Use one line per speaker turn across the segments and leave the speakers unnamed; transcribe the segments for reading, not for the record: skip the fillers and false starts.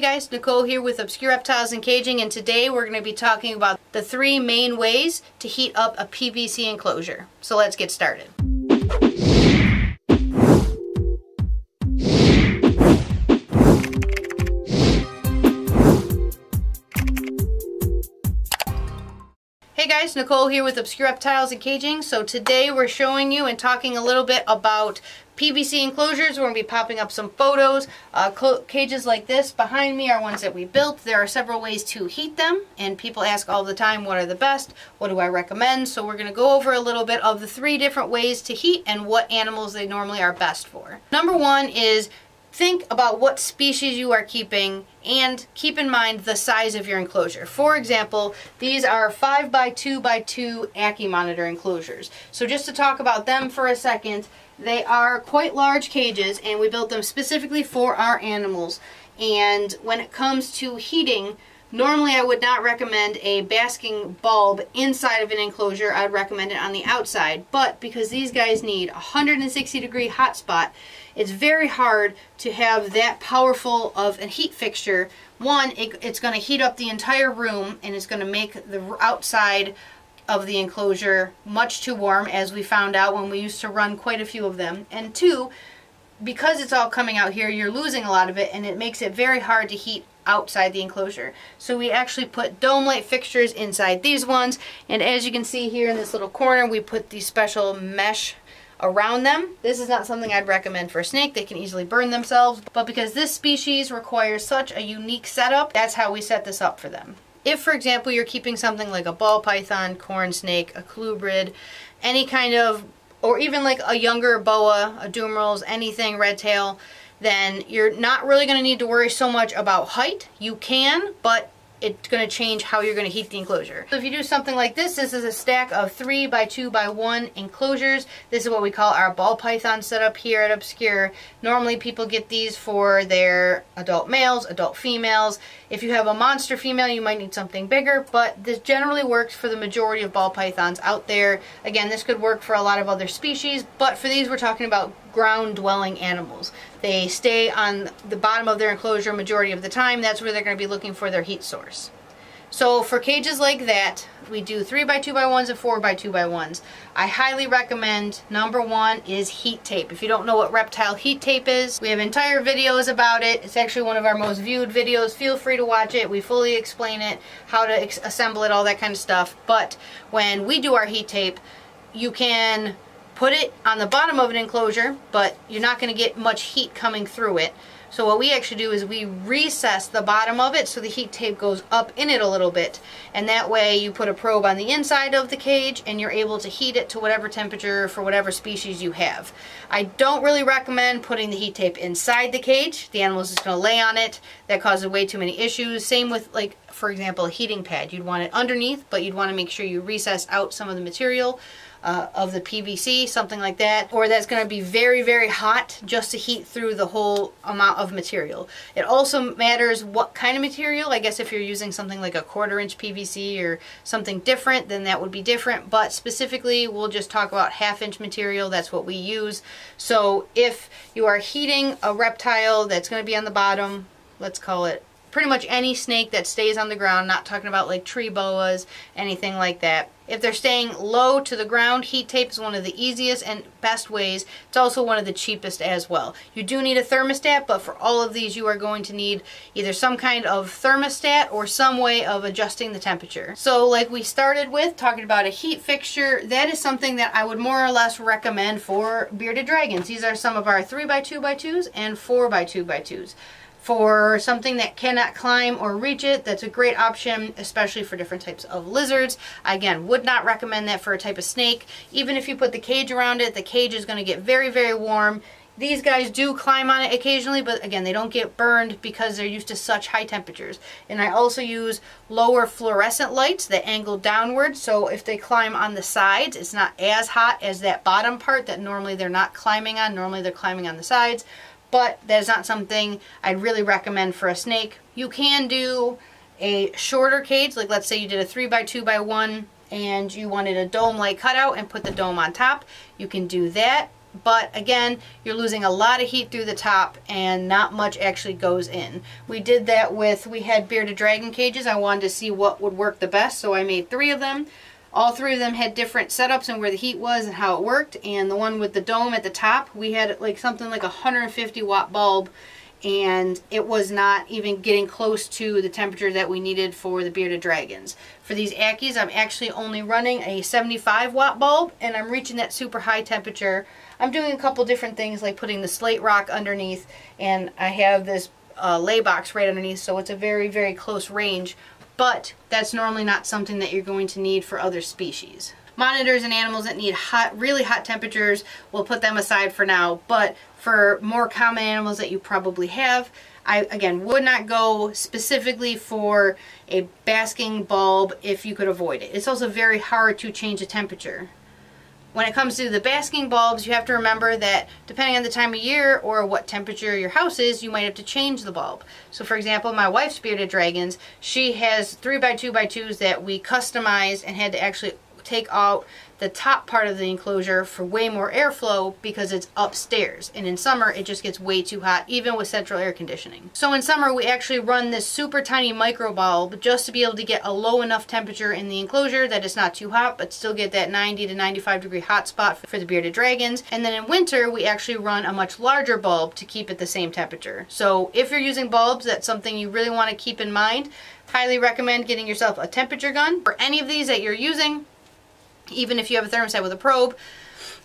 Hey guys, Nicole here with Obscure Reptiles and Caging, and today we're going to be talking about the 3 main ways to heat up a PVC enclosure. So let's get started. Hey guys, Nicole here with Obscure Reptiles and Caging. So today we're showing you and talking a little bit about PVC enclosures. We're going to be popping up some photos. Cages like this behind me are ones that we built. There are several ways to heat them, and people ask all the time, what are the best? What do I recommend? So we're going to go over a little bit of the 3 different ways to heat and what animals they normally are best for. Number 1 is think about what species you are keeping and keep in mind the size of your enclosure. For example, these are 5x2x2 Ackie monitor enclosures. So just to talk about them for a second, they are quite large cages and we built them specifically for our animals. And when it comes to heating, normally I would not recommend a basking bulb inside of an enclosure. I'd recommend it on the outside. But because these guys need a 160-degree hot spot, it's very hard to have that powerful of a heat fixture. One, it's going to heat up the entire room and it's going to make the outside of the enclosure much too warm, as we found out when we used to run quite a few of them. And 2, because it's all coming out here, you're losing a lot of it and it makes it very hard to heat outside the enclosure. So we actually put dome light fixtures inside these ones, and as you can see here in this little corner, we put these special mesh around them. This is not something I'd recommend for a snake. They can easily burn themselves, but because this species requires such a unique setup, that's how we set this up for them. If, for example, you're keeping something like a ball python, corn snake, a colubrid, any kind of, or even like a younger boa, a dumerals, anything red tail, then you're not really going to need to worry so much about height. You can, but it's going to change how you're going to heat the enclosure. So if you do something like this, this is a stack of 3x2x1 enclosures. This is what we call our ball python setup here at Obscure. Normally people get these for their adult males, adult females. If you have a monster female, you might need something bigger, but this generally works for the majority of ball pythons out there. Again, this could work for a lot of other species, but for these we're talking about ground-dwelling animals. They stay on the bottom of their enclosure majority of the time. That's where they're going to be looking for their heat source. So for cages like that, we do 3x2x1s and 4x2x1s. I highly recommend, number 1 is heat tape. If you don't know what reptile heat tape is, we have entire videos about it. It's actually one of our most viewed videos. Feel free to watch it. We fully explain it, how to assemble it, all that kind of stuff. But when we do our heat tape, you can put it on the bottom of an enclosure, but you're not going to get much heat coming through it. So what we actually do is we recess the bottom of it so the heat tape goes up in it a little bit. And that way you put a probe on the inside of the cage and you're able to heat it to whatever temperature for whatever species you have. I don't really recommend putting the heat tape inside the cage. The animal is just going to lay on it. That causes way too many issues. Same with, like, for example, a heating pad. You'd want it underneath, but you'd want to make sure you recess out some of the material of the PVC, something like that, or that's going to be very, very hot just to heat through the whole amount of material. It also matters what kind of material. I guess if you're using something like a 1/4-inch PVC or something different, then that would be different, but specifically we'll just talk about 1/2-inch material. That's what we use. So if you are heating a reptile that's going to be on the bottom, let's call it pretty much any snake that stays on the ground, not talking about like tree boas, anything like that. If they're staying low to the ground, heat tape is one of the easiest and best ways. It's also one of the cheapest as well. You do need a thermostat, but for all of these you are going to need either some kind of thermostat or some way of adjusting the temperature. So like we started with, talking about a heat fixture, that is something that I would more or less recommend for bearded dragons. These are some of our 3x2x2s and 4x2x2s. For something that cannot climb or reach it, that's a great option, especially for different types of lizards. Again, would not recommend that for a type of snake. Even if you put the cage around it, the cage is going to get very, very warm. These guys do climb on it occasionally, but again, they don't get burned because they're used to such high temperatures. And I also use lower fluorescent lights that angle downward, so if they climb on the sides, it's not as hot as that bottom part that normally they're not climbing on. Normally they're climbing on the sides. But that is not something I'd really recommend for a snake. You can do a shorter cage, like let's say you did a 3x2x1 and you wanted a dome like cutout and put the dome on top. You can do that. but again, you're losing a lot of heat through the top and not much actually goes in. We did that with, we had bearded dragon cages. I wanted to see what would work the best, so I made 3 of them. All 3 of them had different setups and where the heat was and how it worked. And the one with the dome at the top, we had like something like a 150 watt bulb, and it was not even getting close to the temperature that we needed for the bearded dragons. For these Ackies, I'm actually only running a 75 watt bulb, and I'm reaching that super high temperature. I'm doing a couple different things like putting the slate rock underneath, and I have this lay box right underneath, so it's a very, very close range. But that's normally not something that you're going to need for other species. Monitors and animals that need hot, really hot temperatures, we'll put them aside for now. But for more common animals that you probably have, I, again, would not go specifically for a basking bulb if you could avoid it. It's also very hard to change the temperature. When it comes to the basking bulbs, you have to remember that depending on the time of year or what temperature your house is, you might have to change the bulb. So for example, my wife's bearded dragons, she has 3x2x2s that we customized and had to actually take out the top part of the enclosure for way more airflow because it's upstairs, and in summer it just gets way too hot even with central air conditioning. So in summer we actually run this super tiny micro bulb just to be able to get a low enough temperature in the enclosure that it's not too hot but still get that 90 to 95 degree hot spot for the bearded dragons. And then in winter we actually run a much larger bulb to keep it the same temperature. So if you're using bulbs, that's something you really want to keep in mind. Highly recommend getting yourself a temperature gun. For any of these that you're using, even if you have a thermostat with a probe,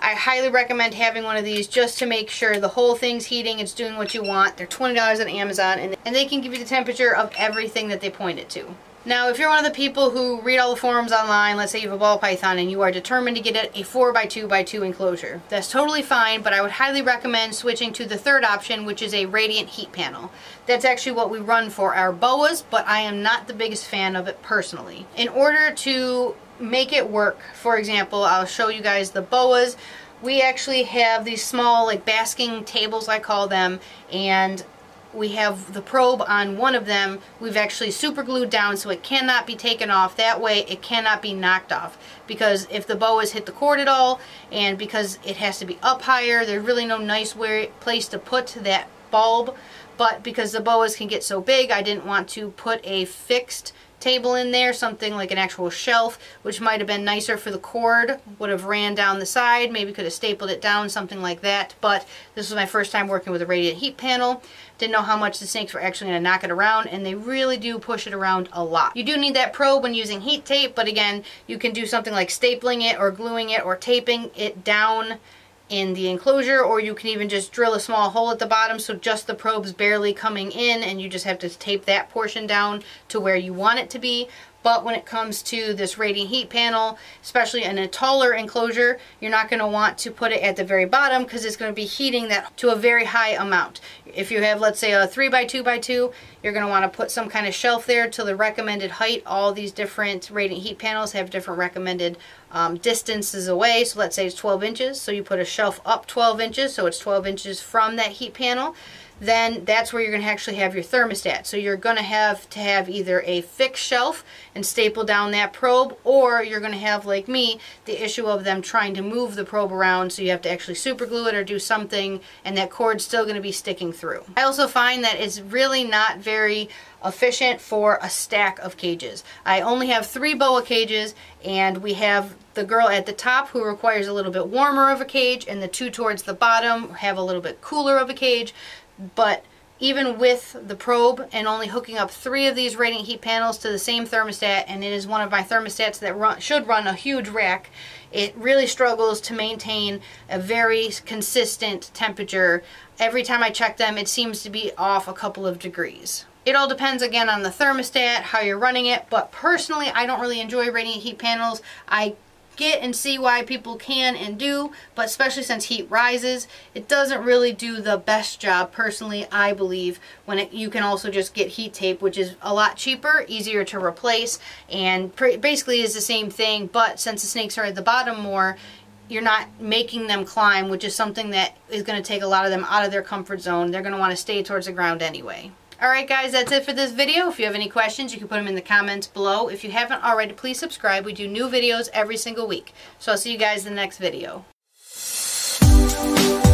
I highly recommend having one of these just to make sure the whole thing's heating, it's doing what you want. They're $20 on Amazon, and they can give you the temperature of everything that they point it to. Now, if you're one of the people who read all the forums online, let's say you have a ball python and you are determined to get it a 4x2x2 enclosure, that's totally fine, but I would highly recommend switching to the third option, which is a radiant heat panel. That's actually what we run for our boas, but I am not the biggest fan of it personally. In order to make it work, for example, I'll show you guys the boas. We actually have these small like basking tables, I call them, and we have the probe on one of them. We've actually super glued down so it cannot be taken off. That way it cannot be knocked off, because if the boas hit the cord at all, and because it has to be up higher, there's really no nice place to put that bulb. But because the boas can get so big, I didn't want to put a fixed table in there, something like an actual shelf, which might have been nicer for the cord, would have ran down the side, maybe could have stapled it down, something like that. But this was my first time working with a radiant heat panel. Didn't know how much the snakes were actually going to knock it around, and they really do push it around a lot. You do need that probe when using heat tape, but again, you can do something like stapling it or gluing it or taping it down in the enclosure, or you can even just drill a small hole at the bottom so just the probe's barely coming in and you just have to tape that portion down to where you want it to be. But when it comes to this radiant heat panel, especially in a taller enclosure, you're not going to want to put it at the very bottom because it's going to be heating that to a very high amount. If you have, let's say, a 3x2x2, you're going to want to put some kind of shelf there to the recommended height. All these different radiant heat panels have different recommended distances away. So let's say it's 12 inches. So you put a shelf up 12 inches, so it's 12 inches from that heat panel. Then that's where you're going to actually have your thermostat. So you're going to have either a fixed shelf and staple down that probe, or you're going to have, like me, the issue of them trying to move the probe around, so you have to actually super glue it or do something, and that cord's still going to be sticking through. I also find that it's really not very efficient for a stack of cages. I only have 3 boa cages, and we have the girl at the top who requires a little bit warmer of a cage, and the 2 towards the bottom have a little bit cooler of a cage. But even with the probe and only hooking up 3 of these radiant heat panels to the same thermostat, and it is one of my thermostats that should run a huge rack, it really struggles to maintain a very consistent temperature. Every time I check them, it seems to be off a couple of degrees. It all depends again on the thermostat, how you're running it, but personally I don't really enjoy radiant heat panels. I get and see why people can and do, but especially since heat rises, it doesn't really do the best job, personally, I believe, when you can also just get heat tape, which is a lot cheaper, easier to replace, and basically is the same thing, but since the snakes are at the bottom more, you're not making them climb, which is something that is going to take a lot of them out of their comfort zone. They're going to want to stay towards the ground anyway. Alright guys, that's it for this video. If you have any questions, you can put them in the comments below. If you haven't already, please subscribe. We do new videos every single week. So I'll see you guys in the next video. bye.